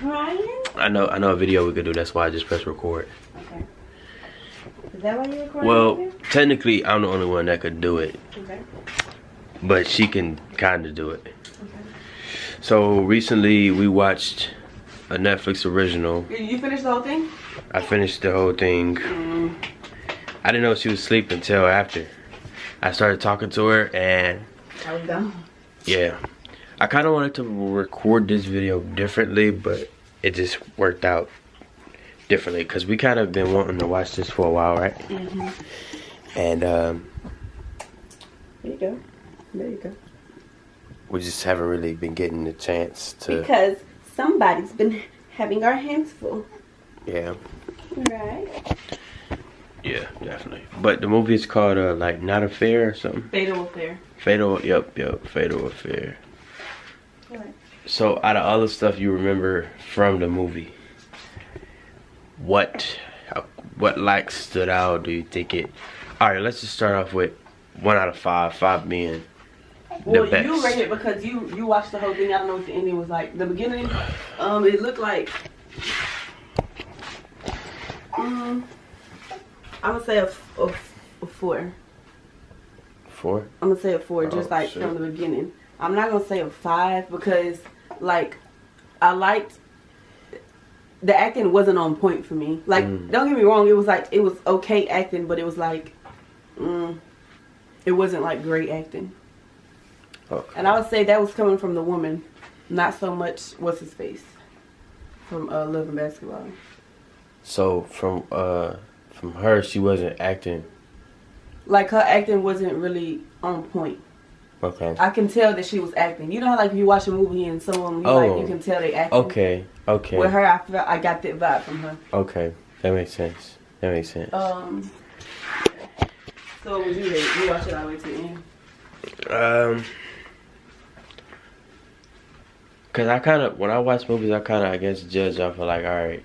crying? I know a video we could do. That's why I just pressed record. Okay. Is that why you're recording? Well, technically, I'm the only one that could do it. Okay. But she can kind of do it. Okay. So recently we watched a Netflix original. You finished the whole thing? I finished the whole thing. I didn't know she was asleep until after. I started talking to her and... I was done. Yeah. I kind of wanted to record this video differently, but it just worked out differently. Because we kind of been wanting to watch this for a while, right? Mm-hmm. And there you go. There you go. we just haven't really been getting the chance to... Because somebody's been having our hands full. Yeah. Right. Yeah, definitely. But the movie is called like Not a Fair or something. Fatal Affair. Fatal, yep, Fatal Affair. Right. So out of all the stuff you remember from the movie, what like stood out? Do you think it? All right, let's just start off with 1 out of 5. 5 being the best. You rate it because you watched the whole thing. I don't know what the ending was like. The beginning, it looked like. I'm gonna say a 4. 4? I'm gonna say a 4, just like shit. from the beginning. I'm not gonna say a 5 because, like, I liked the acting wasn't on point for me. Like, don't get me wrong, it was okay acting, but it was like, it wasn't like great acting. Okay. And I would say that was coming from the woman, not so much what's his face from Love and Basketball. So from her, she wasn't acting. Like, her acting wasn't really on point. Okay. I can tell that she was acting. You know how, like, if you watch a movie and someone, you can tell they acting? Okay. With her, I got that vibe from her. Okay. That makes sense. So what would you rate? You watch it all the way to the end? Cause I kind of, when I watch movies, I kind of, I guess, judge off of like, all right,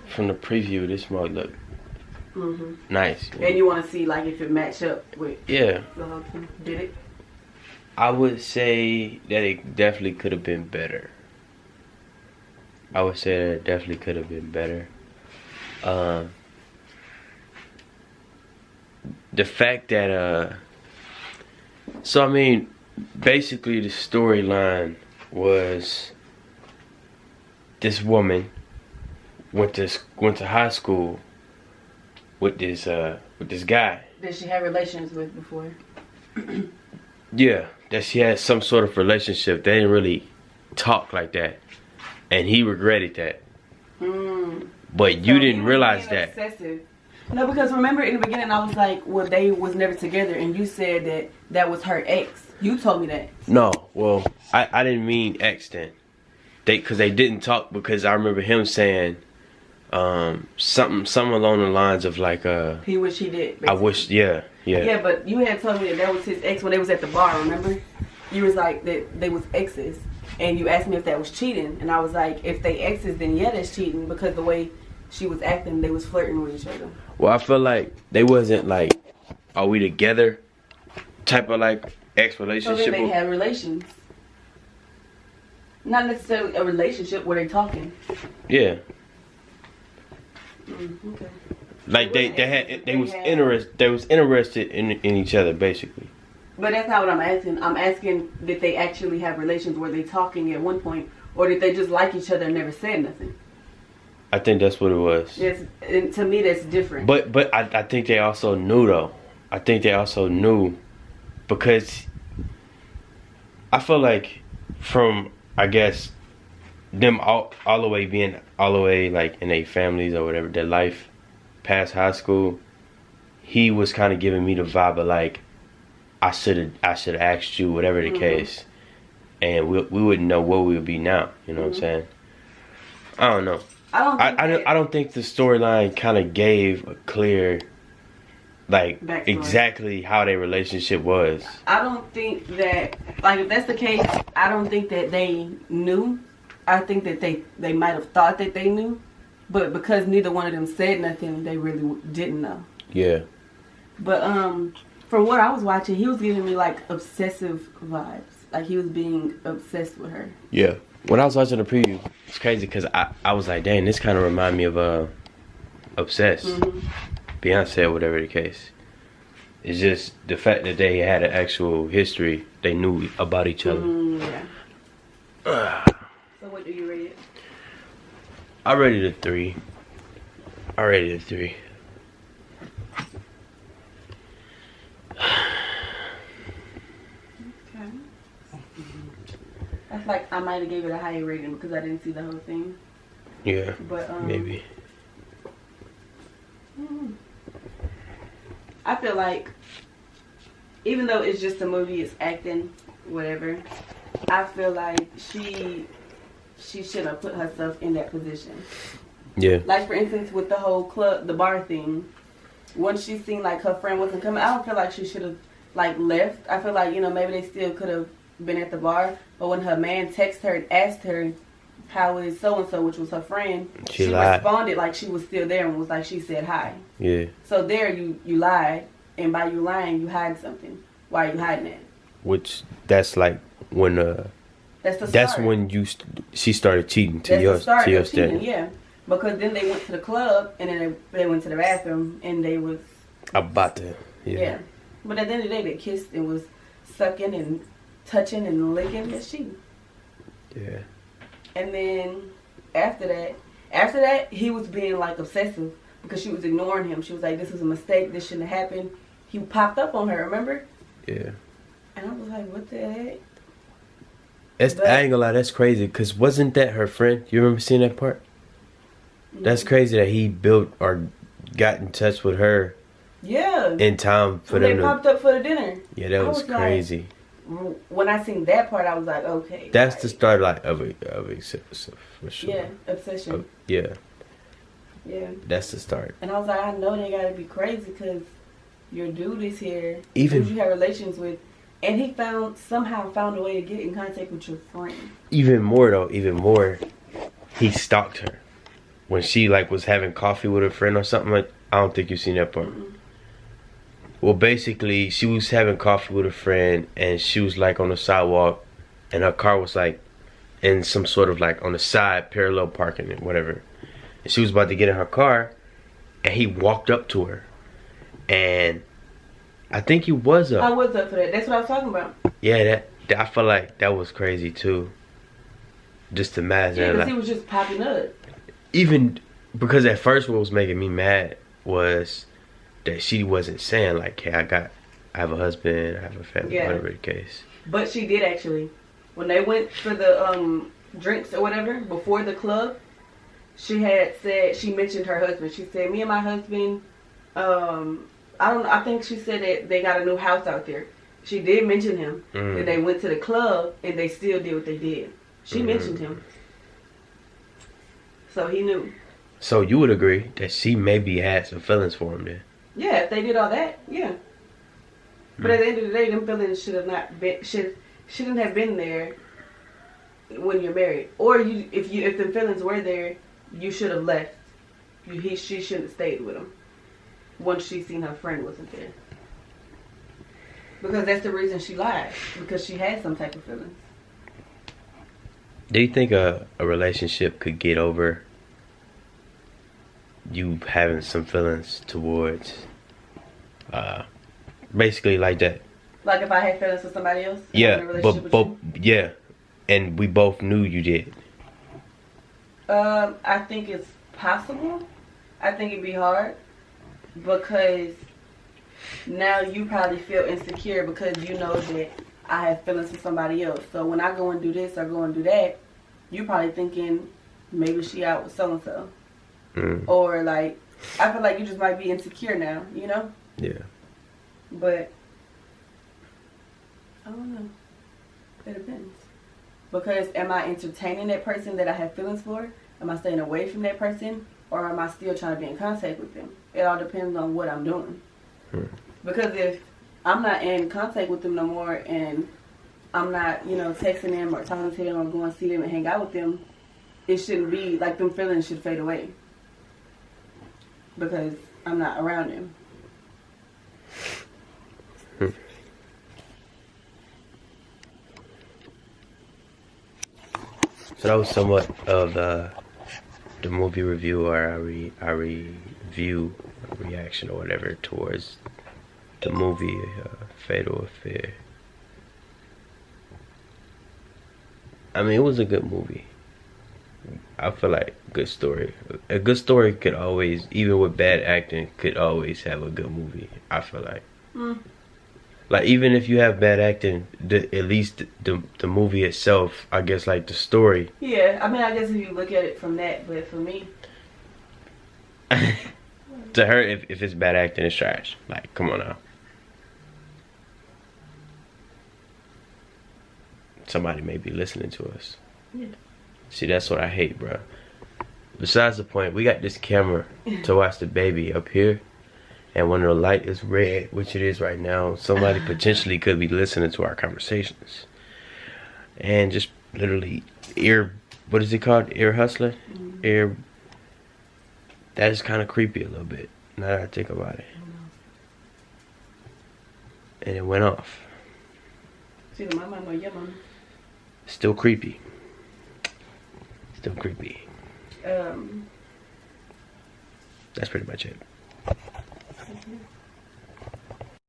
from the preview, this might look nice. And you want to see, like, if it match up with the whole thing. Did it? I would say that it definitely could have been better. The fact that so I mean, basically the storyline was this woman went to high school with this guy. Did she have relations with before? Yeah, that she had some sort of relationship. They didn't really talk like that, and he regretted that. But you didn't realize that. Obsessive. No, because remember in the beginning I was like, well, they was never together, and you said that was her ex. You told me that. No, well, I didn't mean ex then. Because they didn't talk, because I remember him saying something along the lines of like he wish he did. Basically. I wish, yeah. Yeah, but you had told me that was his ex when they was at the bar. Remember? You was like that they was exes, and you asked me if that was cheating, and I was like, if they exes, then yeah, that's cheating, because the way she was acting, they was flirting with each other. Well, I feel like they wasn't like, are we together type of like ex relationship. So then they had relations. Not necessarily a relationship where they talking. Yeah. Okay. Like they was interested in each other basically. But that's not what I'm asking. I'm asking, did they actually have relations? Were they talking at one point, or did they just like each other and never said nothing? I think that's what it was. Yes, and to me that's different. But I think they also knew though. I think they also knew, because I feel like from, I guess, them all the way being all the way like in their families or whatever, their life past high school, he was kind of giving me the vibe of like, I should have asked you, whatever the case, and we wouldn't know where we would be now. You know what I'm saying? I don't know. I don't think the storyline kind of gave a clear, like, backstory. Exactly how their relationship was. I don't think that, like, if that's the case, I don't think that they knew. I think that they might have thought that they knew, but because neither one of them said nothing, they really didn't know. Yeah. But from what I was watching, he was giving me like obsessive vibes. Like he was being obsessed with her. Yeah. When I was watching the preview, it's crazy because I was like, dang, this kind of remind me of Obsessed, Beyonce, or whatever the case. It's just the fact that they had an actual history. They knew about each other. Yeah. So what do you rate it? I rated a 3. I rated a 3. Okay. That's like I might have gave it a higher rating because I didn't see the whole thing. Yeah. But maybe. I feel like even though it's just a movie, it's acting, whatever. I feel like she should have put herself in that position. Yeah. Like for instance, with the whole club, the bar thing. Once she seen like her friend wasn't coming, I don't feel like she should have like left. I feel like maybe they still could have been at the bar. But when her man texted her and asked her how is so and so, which was her friend, she responded like she was still there and was like she said hi. Yeah. So there you lied, and by you lying, you hide something. Why are you hiding it? Which that's like when that's the start. That's when she started cheating to your cheating, yeah. Because then they went to the club and then they went to the bathroom and they was about to yeah. But at the end of the day, they kissed and was sucking and touching and licking. That's cheating. Yeah. And then after that, he was being like obsessive because she was ignoring him. She was like, "This was a mistake. This shouldn't have happened." He popped up on her. Remember? Yeah. And I was like, "What the heck?" I ain't gonna lie, that's crazy. Cause wasn't that her friend? You remember seeing that part? Mm-hmm. That's crazy that he built or got in touch with her. Yeah. In time for them. They popped up for the dinner. Yeah, that was crazy. Like, when I seen that part, I was like, okay. That's the start of it for sure. Yeah, obsession. Yeah. Yeah. That's the start. And I was like, I know they gotta be crazy because your dude is here. Even who you have relations with. And he somehow found a way to get in contact with your friend. Even more, he stalked her. When she was having coffee with a friend or something, I don't think you've seen that part. Mm-hmm. Well, basically, she was having coffee with a friend and she was on the sidewalk and her car was in some sort of on the side, parallel parking and whatever. And she was about to get in her car and he walked up to her and I think he was up. I was up for that. That's what I was talking about. Yeah, I feel like that was crazy too. Just imagine. Yeah, because he was just popping up. Even because at first what was making me mad was that she wasn't saying hey, I have a husband, I have a family, whatever the case. But she did actually. When they went for the drinks or whatever before the club, she mentioned her husband. She said, "Me and my husband, I think she said that they got a new house out there." She did mention him. Mm. And they went to the club and they still did what they did. She mentioned him. So he knew. So you would agree that she maybe had some feelings for him then? Yeah, if they did all that, yeah. But at the end of the day, them feelings shouldn't have been there when you're married. Or if the feelings were there, you should have left. She shouldn't have stayed with him once she seen her friend wasn't there. Because that's the reason she lied. Because she had some type of feelings. Do you think a relationship could get over you having some feelings towards basically like that? Like if I had feelings for somebody else? Yeah, yeah. And we both knew you did. I think it's possible. I think it'd be hard. Because now you probably feel insecure because you know that I have feelings for somebody else. So when I go and do this or go and do that, you probably thinking maybe she out with so and so. Or I feel like you just might be insecure now, you know? Yeah. But I don't know. It depends. Because am I entertaining that person that I have feelings for? Am I staying away from that person? Or am I still trying to be in contact with them? It all depends on what I'm doing. Because if I'm not in contact with them no more and I'm not, texting them or talking to them or going to see them and hang out with them, it shouldn't be, them feelings should fade away. Because I'm not around them. So that was somewhat of the movie review, or our review, reaction, or whatever towards the movie Fatal Affair. I mean, it was a good movie. I feel like good story. A good story could always, even with bad acting, could always have a good movie. I feel like. Like, even if you have bad acting, at least the movie itself, I guess, like the story. Yeah, I mean, I guess if you look at it from that, but for me, to her, if it's bad acting, it's trash. Like, come on now. Somebody may be listening to us. Yeah. See, that's what I hate, bro. Besides the point, we got this camera to watch the baby up here. And when the light is red, which it is right now, somebody potentially could be listening to our conversations. And just literally what is it called? Ear hustling? That is kind of creepy a little bit, now that I think about it. And it went off. See, my mama or your mama. Still creepy. Still creepy. That's pretty much it.